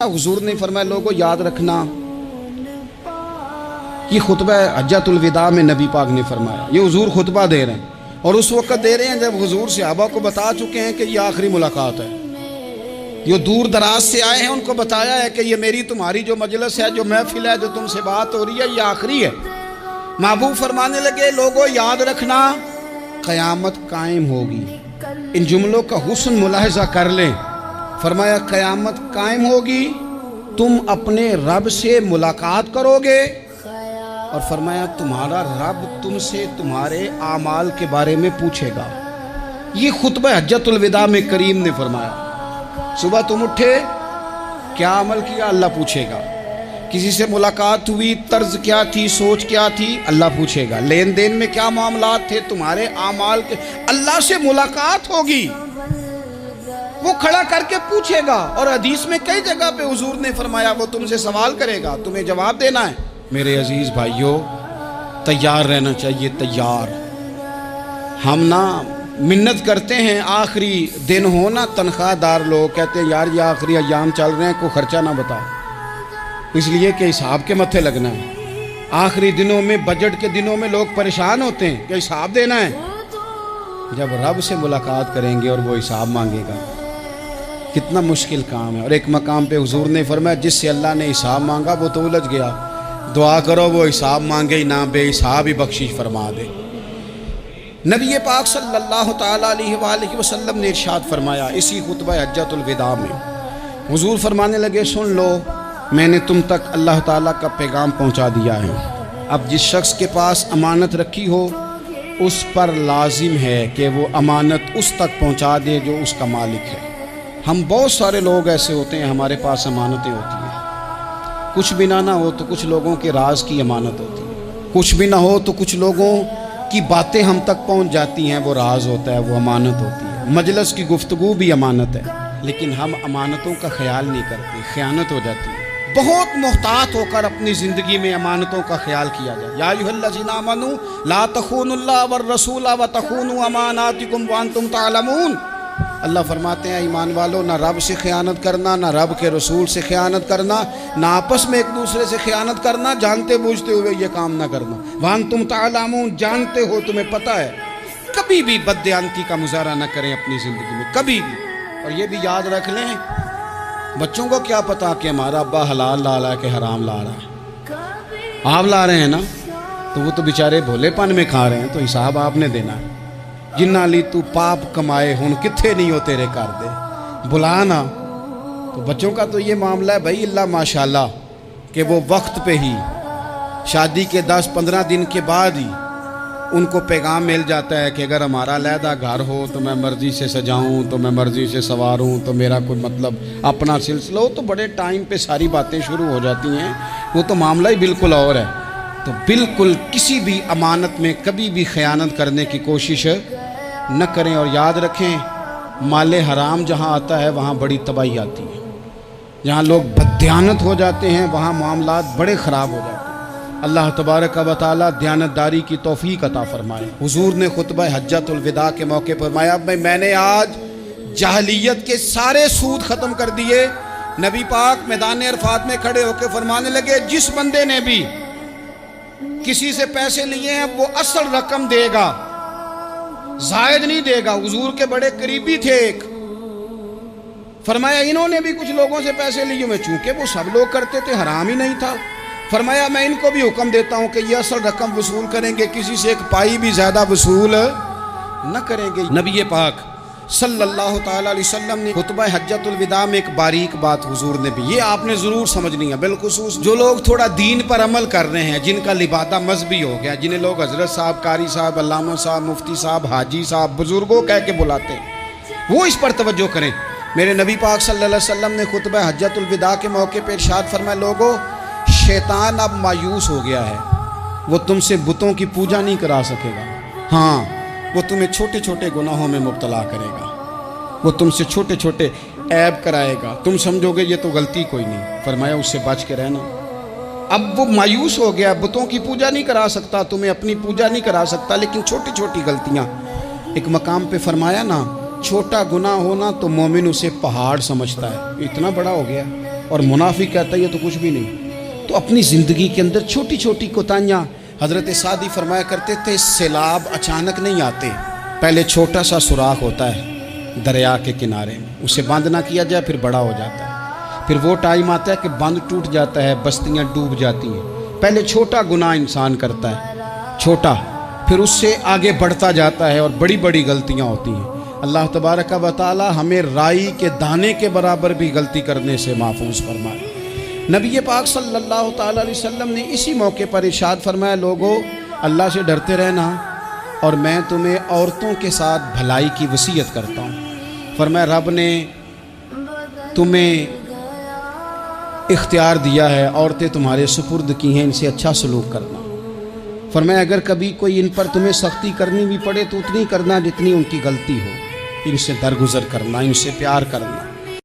हुजूर ने फरमाया लोगों याद रखना, ये खुतबा हज्जतुल विदा में नबी पाक ने फरमाया। ये हुजूर खुतबा दे रहे हैं और उस वक्त दे रहे हैं जब हुजूर सहाबा को बता चुके हैं कि ये आखिरी मुलाकात है। ये दूर दराज से आए हैं, उनको बताया है कि ये मेरी तुम्हारी जो मजलिस है, जो महफिल है, जो तुमसे बात हो रही है, ये आखिरी है। महबूब फरमाने लगे लोगों याद रखना क़यामत कायम होगी। इन जुमलों का हुस्न मुलाहिजा कर लें। फरमाया क़यामत कायम होगी, तुम अपने रब से मुलाकात करोगे और फरमाया तुम्हारा रब तुमसे तुम्हारे आमाल के बारे में पूछेगा। ये खुतबा हज्जतुल विदा में करीम ने फरमाया। सुबह तुम उठे, क्या अमल किया, अल्लाह पूछेगा। किसी से मुलाकात हुई, तर्ज क्या थी, सोच क्या थी, अल्लाह पूछेगा। लेन देन में क्या मामलात थे, तुम्हारे आमाल के, अल्लाह से मुलाकात होगी, वो खड़ा करके पूछेगा। और हदीस में कई जगह पे हुजूर ने फरमाया वो तुमसे सवाल करेगा, तुम्हें जवाब देना है। मेरे अजीज भाइयों, तैयार रहना चाहिए, तैयार। हम ना मिन्नत करते हैं आखिरी दिन हो ना, तनख्वाहदार लोग कहते हैं यार ये आखिरी अयाम चल रहे हैं, कोई खर्चा ना बता, इसलिए कि हिसाब के मत्थे लगना है। आखिरी दिनों में, बजट के दिनों में लोग परेशान होते हैं कि हिसाब देना है। जब रब से मुलाकात करेंगे और वो हिसाब मांगेगा, कितना मुश्किल काम है। और एक मकाम पे हुजूर ने फरमाया जिससे अल्लाह ने हिसाब मांगा वो तो उलझ गया, दुआ करो वो हिसाब मांगे ही ना, बेहिसाब ही बख्शिश फरमा दे। नबी पाक सल्लल्लाहु ताला अलैहि वसल्लम ने इरशाद फरमाया इसी खुतबा हज्जतुल विदा में, हुजूर फरमाने लगे सुन लो, मैंने तुम तक अल्लाह ताला का पैगाम पहुंचा दिया है। अब जिस शख्स के पास अमानत रखी हो उस पर लाजिम है कि वो अमानत उस तक पहुंचा दे जो उसका मालिक है। हम बहुत सारे लोग ऐसे होते हैं, हमारे पास अमानतें होती हैं, कुछ भी ना हो तो कुछ लोगों के राज की अमानत होती है, कुछ भी ना हो तो कुछ लोगों की बातें हम तक पहुंच जाती हैं, वो राज होता है, वो अमानत होती है। मजलिस की गुफ्तगू भी अमानत है, लेकिन हम अमानतों का ख्याल नहीं करते, खयानत हो जाती है। बहुत मोहतात होकर अपनी ज़िंदगी में अमानतों का ख्याल किया जाए। या अय्युहल्लज़ीना आमनू ला तख़ूनुल्लाह वर रसूला व तख़ूनु अमानातिकुम व अंतुम तालमून। अल्लाह फरमाते हैं ईमान वालों, ना रब से ख़यानत करना, ना रब के रसूल से ख़यानत करना, ना आपस में एक दूसरे से ख़यानत करना, जानते बूझते हुए ये काम ना करना। व अंतुम तालमून, जानते हो, तुम्हें पता है। कभी भी बददियानती का मुजाहरा न करें अपनी ज़िंदगी में, कभी भी। और ये भी याद रख लें, बच्चों को क्या पता कि हमारा अब्बा हलाल ला रहा है कि हराम ला रहा है। आप ला रहे हैं ना, तो वो तो बेचारे भोलेपन में खा रहे हैं, तो हिसाब आपने देना है। जिन्ना ली तू पाप कमाए हुन कित्थे नहीं हो तेरे कर दे, बुला ना। तो बच्चों का तो ये मामला है भाई, अल्लाह माशाल्लाह कि वो वक्त पे ही, शादी के 10-15 दिन के बाद ही उनको पैगाम मिल जाता है कि अगर हमारा अलहदा घर हो तो मैं मर्ज़ी से सजाऊं, तो मैं मर्ज़ी से संवारूं, तो मेरा कोई मतलब अपना सिलसिला हो, तो बड़े टाइम पे सारी बातें शुरू हो जाती हैं। वो तो मामला ही बिल्कुल और है। तो बिल्कुल किसी भी अमानत में कभी भी ख़यानत करने की कोशिश न करें। और याद रखें, माले हराम जहाँ आता है वहाँ बड़ी तबाही आती है। जहाँ लोग बददियानत हो जाते हैं वहाँ मामलात बड़े ख़राब हो जाते हैं। अल्लाह तबारक व तआला दयानतदारी की तौफीक अता फरमाए। हुजूर ने खुतबा हज्जतुल विदा के मौके पर फरमाया मैंने आज जाहलियत के सारे सूद ख़त्म कर दिए। नबी पाक मैदान अरफात में खड़े होकर फरमाने लगे जिस बंदे ने भी किसी से पैसे लिए हैं वो असल रकम देगा, जायद नहीं देगा। हुजूर के बड़े करीबी थे एक, फरमाया इन्होंने भी कुछ लोगों से पैसे लिए हुए, चूंकि वो सब लोग करते थे, हराम ही नहीं था। फरमाया मैं इनको भी हुक्म देता हूं कि ये असल रकम वसूल करेंगे, किसी से एक पाई भी ज्यादा वसूल न करेंगे। नबी पाक सल्लल्लाहु ताला अलैहि वसल्लम ने खुतबा हज्जतुल विदा में एक बारीक बात हुजूर ने भी, ये आपने ज़रूर समझनी है, बिलखुसूस जो लोग थोड़ा दीन पर अमल कर रहे हैं, जिनका लिबादा मजहबी हो गया, जिन्हें लोग हजरत साहब, कारी साहब, अल्लामा साहब, मुफ्ती साहब, हाजी साहब, बुजुर्गों कह के बुलाते हैं, वो इस पर तवज्जो करें। मेरे नबी पाक सल्लल्लाहु अलैहि वसल्लम ने खुतबा हज्जतुल विदा के मौके पर इरशाद फरमाया लोगों, शैतान अब मायूस हो गया है, वो तुमसे बुतों की पूजा नहीं करा सकेगा। हाँ, वो तुम्हें छोटे छोटे गुनाहों में मुब्तला करेगा, वो तुमसे छोटे छोटे ऐब कराएगा, तुम समझोगे ये तो गलती कोई नहीं। फरमाया उससे बच के रहना। अब वो मायूस हो गया, बुतों की पूजा नहीं करा सकता, तुम्हें अपनी पूजा नहीं करा सकता, लेकिन छोटी छोटी गलतियाँ। एक मकाम पे फरमाया ना, छोटा गुनाह होना तो मोमिन उसे पहाड़ समझता है, इतना बड़ा हो गया। اور منافق کہتا ہے یہ تو کچھ بھی نہیں۔ تو اپنی زندگی کے اندر چھوٹی چھوٹی کوتاہیاں، حضرت سعدی فرمایا کرتے تھے سیلاب اچانک نہیں آتے، پہلے چھوٹا سا سوراخ ہوتا ہے دریا کے کنارے میں، اسے بند نہ کیا جائے پھر بڑا ہو جاتا ہے، پھر وہ ٹائم آتا ہے کہ بند ٹوٹ جاتا ہے، بستیاں ڈوب جاتی ہیں۔ پہلے چھوٹا گناہ انسان کرتا ہے، چھوٹا، پھر اس سے آگے بڑھتا جاتا ہے اور بڑی بڑی غلطیاں ہوتی ہیں۔ اللہ تبارک و تعالی ہمیں رائی کے دانے کے برابر بھی غلطی کرنے سے محفوظ فرمائے۔ نبی پاک صلی اللہ تعالی علیہ وسلم نے اسی موقع پر ارشاد فرمایا، لوگو اللہ سے ڈرتے رہنا اور میں تمہیں عورتوں کے ساتھ بھلائی کی وصیت کرتا ہوں۔ فرمایا رب نے تمہیں اختیار دیا ہے، عورتیں تمہارے سپرد کی ہیں، ان سے اچھا سلوک کرنا۔ فرمایا اگر کبھی کوئی ان پر تمہیں سختی کرنی بھی پڑے تو اتنی کرنا جتنی ان کی غلطی ہو، ان سے درگزر کرنا، ان سے پیار کرنا۔